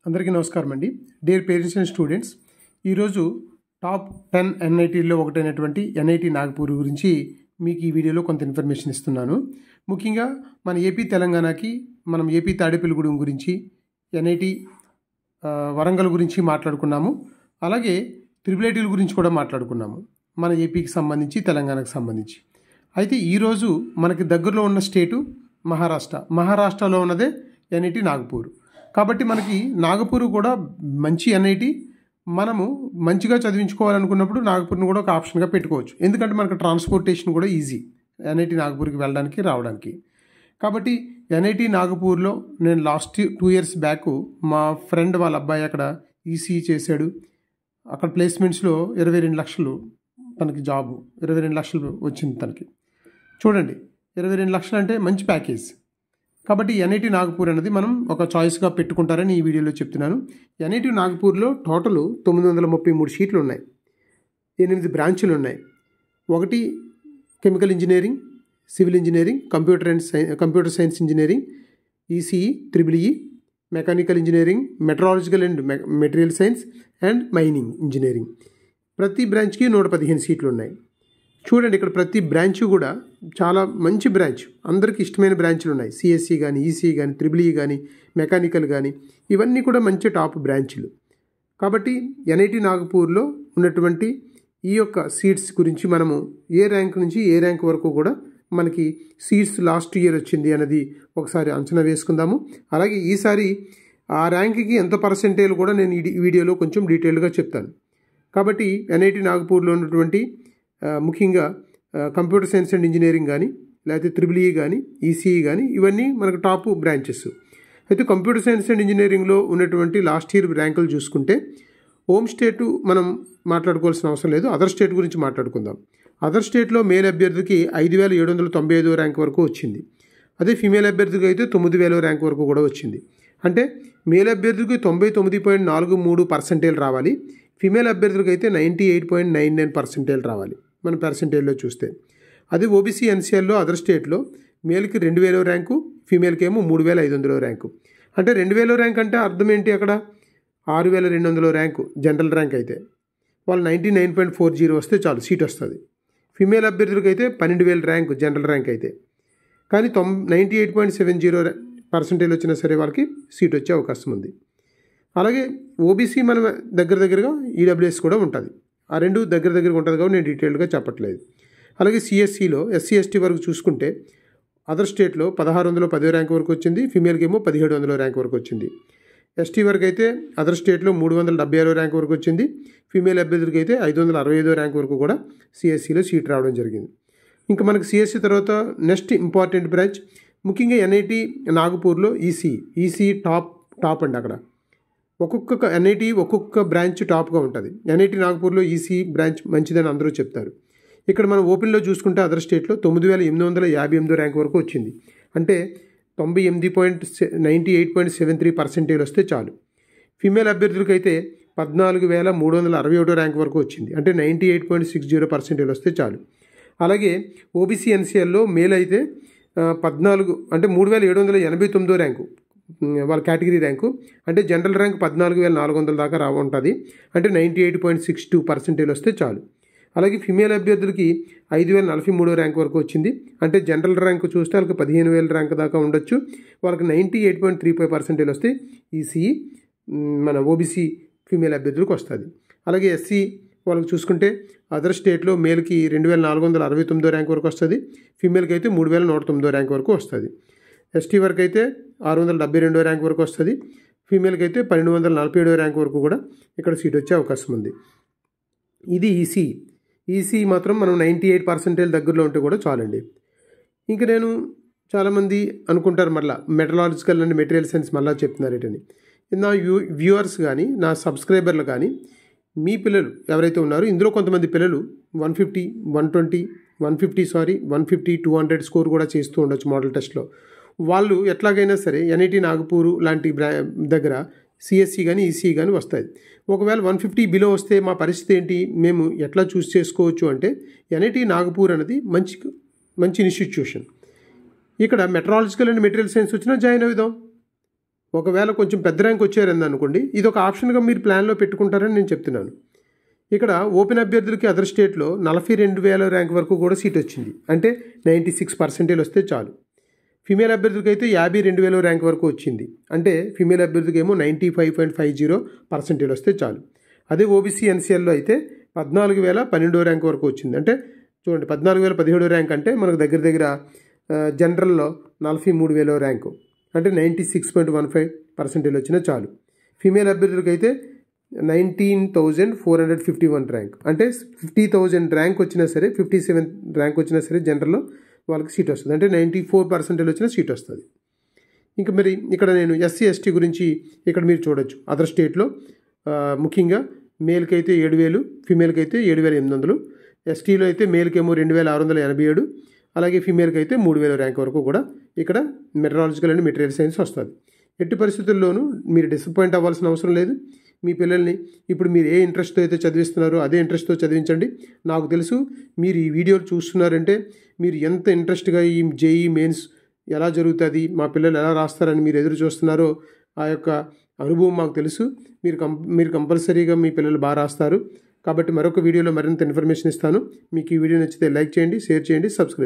అందరికీ నమస్కారం అండి. డియర్ పేరెంట్స్ అండ్ స్టూడెంట్స్, ఈరోజు టాప్ 10 ఎన్ఐటీల్లో ఒకటైనటువంటి ఎన్ఐటి నాగపూర్ గురించి మీకు ఈ వీడియోలో కొంత ఇన్ఫర్మేషన్ ఇస్తున్నాను. ముఖ్యంగా మన ఏపీ తెలంగాణకి మనం ఏపీ తాడేపల్లిగూడెం గురించి, ఎన్ఐటి వరంగల్ గురించి మాట్లాడుకున్నాము. అలాగే ట్రిపుల్ గురించి కూడా మాట్లాడుకున్నాము, మన ఏపీకి సంబంధించి తెలంగాణకు సంబంధించి. అయితే ఈరోజు మనకి దగ్గరలో ఉన్న స్టేటు మహారాష్ట్రలో ఉన్నదే ఎన్ఐటి నాగపూర్. కాబట్టి మనకి నాగపూర్ కూడా మంచి ఎన్ఐటి. మనము మంచిగా చదివించుకోవాలనుకున్నప్పుడు నాగపూర్ని కూడా ఒక ఆప్షన్గా పెట్టుకోవచ్చు. ఎందుకంటే మనకు ట్రాన్స్పోర్టేషన్ కూడా ఈజీ ఎన్ఐటి నాగపూర్కి వెళ్ళడానికి రావడానికి. కాబట్టి ఎన్ఐటి నాగపూర్లో నేను లాస్ట్ 2 years బ్యాక్ మా ఫ్రెండ్ వాళ్ళ అబ్బాయి అక్కడ ఈసీ చేశాడు. అక్కడ ప్లేస్మెంట్స్లో 22 లక్షలు తనకి జాబు, 22 లక్షలు వచ్చింది తనకి. చూడండి, 22 లక్షలు అంటే మంచి ప్యాకేజ్. కాబట్టి ఎన్ఐటి నాగపూర్ అనేది మనం ఒక చాయిస్గా పెట్టుకుంటారని ఈ వీడియోలో చెప్తున్నాను. ఎన్ఐటి నాగపూర్లో టోటల్ 933 సీట్లు ఉన్నాయి, 8 బ్రాంచులు ఉన్నాయి. 1 chemical engineering, civil engineering, computer science engineering, ECE, triple mechanical engineering, meteorological and material science and mining engineering. ప్రతి బ్రాంచ్కి 115 సీట్లు ఉన్నాయి. చూడండి, ఇక్కడ ప్రతి బ్రాంచ్ కూడా చాలా మంచి బ్రాంచ్, అందరికీ ఇష్టమైన బ్రాంచ్లు ఉన్నాయి. సిఎస్సి కానీ, ఈసీ కానీ, ట్రిపుల్ కానీ, మెకానికల్ కానీ, ఇవన్నీ కూడా మంచి టాప్ బ్రాంచ్లు. కాబట్టి ఎన్ఐటి నాగపూర్లో ఉన్నటువంటి ఈ యొక్క సీట్స్ గురించి మనము ఏ ర్యాంక్ నుంచి ఏ ర్యాంక్ వరకు కూడా మనకి సీట్స్ లాస్ట్ ఇయర్ వచ్చింది అన్నది ఒకసారి అంచనా వేసుకుందాము. అలాగే ఈసారి ఆ ర్యాంక్కి ఎంత పర్సెంటేజ్ కూడా నేను ఈ వీడియోలో కొంచెం డీటెయిల్గా చెప్తాను. కాబట్టి ఎన్ఐటి నాగపూర్లో ఉన్నటువంటి ముఖ్యంగా కంప్యూటర్ సైన్స్ అండ్ ఇంజనీరింగ్ కానీ, లేకపోతే ట్రిపుల్ కానీ, ఈసీఈ కానీ, ఇవన్నీ మనకు టాప్ బ్రాంచెస్. అయితే కంప్యూటర్ సైన్స్ అండ్ ఇంజనీరింగ్లో ఉన్నటువంటి లాస్ట్ ఇయర్ ర్యాంకులు చూసుకుంటే హోమ్ స్టేటు మనం మాట్లాడుకోవాల్సిన అవసరం లేదు, అదర్ స్టేట్ గురించి మాట్లాడుకుందాం. అదర్ స్టేట్లో మేల్ అభ్యర్థికి 5795 ర్యాంక్ వరకు వచ్చింది. అదే ఫీమేల్ అభ్యర్థికి అయితే 9000 ర్యాంక్ వరకు కూడా వచ్చింది. అంటే మేల్ అభ్యర్థికి 99.43% రావాలి, ఫీమేల్ అభ్యర్థులకు అయితే 98.99% రావాలి మన పర్సెంటేజ్లో చూస్తే. అదే ఓబీసీ ఎన్సీఎల్లో అదర్ స్టేట్లో మేల్కి 2000 ర్యాంకు, ఫీమేల్కి ఏమో 3500 ర్యాంకు. అంటే 2000 ర్యాంక్ అంటే అర్థం ఏంటి? అక్కడ 6200 ర్యాంకు జనరల్ ర్యాంక్ అయితే వాళ్ళు 99.40 వస్తే చాలు, సీట్ వస్తుంది. ఫీమేల్ అభ్యర్థులకు అయితే 12000 ర్యాంకు జనరల్ ర్యాంక్ అయితే, కానీ 98.70% వచ్చినా సరే వాళ్ళకి సీట్ వచ్చే అవకాశం ఉంది. అలాగే ఓబీసీ మనం దగ్గరగా ఈడబ్ల్యూఎస్ కూడా ఉంటుంది. ఆ రెండు దగ్గరగా ఉంటుంది కాబట్టి నేను డీటెయిల్గా చెప్పట్లేదు. అలాగే సిఎస్సిలో ఎస్సీ ఎస్టీ వరకు చూసుకుంటే అదర్ స్టేట్లో 1610 ర్యాంక్ వరకు వచ్చింది, ఫీమేల్కి ఏమో 1700 ర్యాంక్ వరకు వచ్చింది. ఎస్టీ వరకు అయితే అదర్ స్టేట్లో 376 ర్యాంక్ వరకు వచ్చింది, ఫీమేల్ అభ్యర్థులకి అయితే 565 ర్యాంక్ వరకు కూడా సిఎస్సిలో సీట్ రావడం జరిగింది. ఇంకా మనకు సిఎస్సి తర్వాత నెక్స్ట్ ఇంపార్టెంట్ బ్రాంచ్ ముఖ్యంగా ఎన్ఐటి నాగపూర్లో ఈసీ టాప్ అండి. అక్కడ ఒక్కొక్క ఎన్ఐటి ఒక్కొక్క బ్రాంచ్ టాప్గా ఉంటుంది. ఎన్ఐటి నాగపూర్లో ఈసీ బ్రాంచ్ మంచిదని అందరూ చెప్తారు. ఇక్కడ మనం ఓపెన్లో చూసుకుంటే అదర్ స్టేట్లో 9858 ర్యాంక్ వరకు వచ్చింది. అంటే 98.73% వస్తే చాలు. ఫీమేల్ అభ్యర్థులకు అయితే 14361 ర్యాంక్ వరకు వచ్చింది. అంటే 98.60% వస్తే చాలు. అలాగే ఓబీసీ ఎన్సీఎల్లో మేల్ అయితే 3789 ర్యాంకు వాళ్ళ కేటగిరీ ర్యాంకు. అంటే జనరల్ ర్యాంక్ 14400 దాకా ఉంటుంది. అంటే 98.62% వస్తే చాలు. అలాగే ఫీమేల్ అభ్యర్థులకి 5043 ర్యాంక్ వరకు వచ్చింది. అంటే జనరల్ ర్యాంక్ చూస్తే వాళ్ళకి 15000 ర్యాంక్ దాకా ఉండొచ్చు. వాళ్ళకి 98.35% వస్తే ఈసీఈ మన ఓబీసీ ఫీమేల్ అభ్యర్థులకు వస్తుంది. అలాగే ఎస్సీ వాళ్ళకి చూసుకుంటే అదర్ స్టేట్లో మేల్కి 2469 ర్యాంక్ వరకు వస్తుంది, ఫీమేల్కి అయితే 3109 ర్యాంక్ వరకు వస్తుంది. ఎస్టీ వరకు అయితే 672 ర్యాంక్ వరకు వస్తుంది, ఫీమేల్కి అయితే 1247 ర్యాంక్ వరకు కూడా ఇక్కడ సీట్ వచ్చే అవకాశం ఉంది. ఇది ఈసీ మాత్రం మనం 98% దగ్గరలో ఉంటే కూడా చాలండి. ఇంకా నేను చాలామంది అనుకుంటారు మళ్ళీ మెటలాజికల్ అండ్ మెటీరియల్ సైన్స్ మళ్ళీ చెప్తున్నారేటని. నా వ్యూవర్స్ కానీ, నా సబ్స్క్రైబర్లు కానీ, మీ పిల్లలు ఎవరైతే ఉన్నారో ఇందులో కొంతమంది పిల్లలు 150, 200 స్కోర్ కూడా చేస్తూ ఉండొచ్చు మోడల్ టెస్ట్లో. వాళ్ళు ఎట్లాగైనా సరే ఎన్ఐటి నాగపూర్ లాంటి దగ్గర సిఎస్సి కానీ, ఈసీ కానీ వస్తాయి. ఒకవేళ 150 బిలో వస్తే మా పరిస్థితి ఏంటి, మేము ఎట్లా చూస్ చేసుకోవచ్చు అంటే ఎన్ఐటి నాగపూర్ అనేది మంచి ఇన్స్టిట్యూషన్. ఇక్కడ మెట్రాలజికల్ అండ్ మెటీరియల్ సైన్స్ వచ్చినా జాయిన్ అవుదాం. ఒకవేళ కొంచెం పెద్ద ర్యాంక్ వచ్చారని అనుకోండి, ఇది ఒక ఆప్షన్గా మీరు ప్లాన్లో పెట్టుకుంటారని నేను చెప్తున్నాను. ఇక్కడ ఓపెన్ అభ్యర్థులకి అదర్ స్టేట్లో 42,000 ర్యాంక్ వరకు కూడా సీట్ వచ్చింది. అంటే 96% వస్తే చాలు. ఫీమేల్ అభ్యర్థులకి అయితే 52,000 ర్యాంక్ వరకు వచ్చింది. అంటే ఫీమేల్ అభ్యర్థులకి ఏమో 95.50% వస్తే చాలు. అదే ఓబీసీ ఎన్సీఎల్లో అయితే 14,012 ర్యాంక్ వరకు వచ్చింది. అంటే చూడండి, 14,017 ర్యాంక్ అంటే మనకు దగ్గర దగ్గర జనరల్లో 43,000 ర్యాంకు, అంటే 96.15% వచ్చినా చాలు. ఫీమేల్ అభ్యర్థులకి అయితే 19,451 ర్యాంక్, అంటే 50,000 ర్యాంక్ వచ్చినా సరే, 57 ర్యాంక్ వచ్చినా సరే జనరల్లో వాళ్ళకి సీట్ వస్తుంది. అంటే 94% వచ్చిన సీట్ వస్తుంది. ఇంకా మరి ఇక్కడ నేను ఎస్సీ ఎస్టీ గురించి ఇక్కడ మీరు చూడొచ్చు. అదర్ స్టేట్లో ముఖ్యంగా మేల్కి అయితే 7,000, ఫీమేల్కి అయితే 7,800, ఎస్టీలో అయితే మేల్కి ఏమో 2,687, అలాగే ఫీమేల్కి అయితే 3,000 ర్యాంక్ వరకు కూడా ఇక్కడ మెటరాలజికల్ అండ్ మెటీరియల్ సైన్స్ వస్తుంది. ఎట్టి పరిస్థితుల్లోనూ మీరు డిసప్పాయింట్ అవ్వాల్సిన అవసరం లేదు. మీ పిల్లల్ని ఇప్పుడు మీరు ఏ ఇంట్రెస్ట్తో అయితే చదివిస్తున్నారో అదే ఇంట్రెస్ట్తో చదివించండి. నాకు తెలుసు మీరు ఈ వీడియోలు చూస్తున్నారంటే మీరు ఎంత ఇంట్రెస్ట్గా ఈ జేఈ మెయిన్స్ ఎలా జరుగుతుంది, మా పిల్లలు ఎలా రాస్తారని మీరు ఎదురు చూస్తున్నారో ఆ యొక్క అనుభవం మాకు తెలుసు. మీరు కంపల్సరీగా మీ పిల్లలు బాగా రాస్తారు. కాబట్టి మరొక వీడియోలో మరింత ఇన్ఫర్మేషన్ ఇస్తాను. మీకు ఈ వీడియో నచ్చితే లైక్ చేయండి, షేర్ చేయండి, సబ్స్క్రైబ్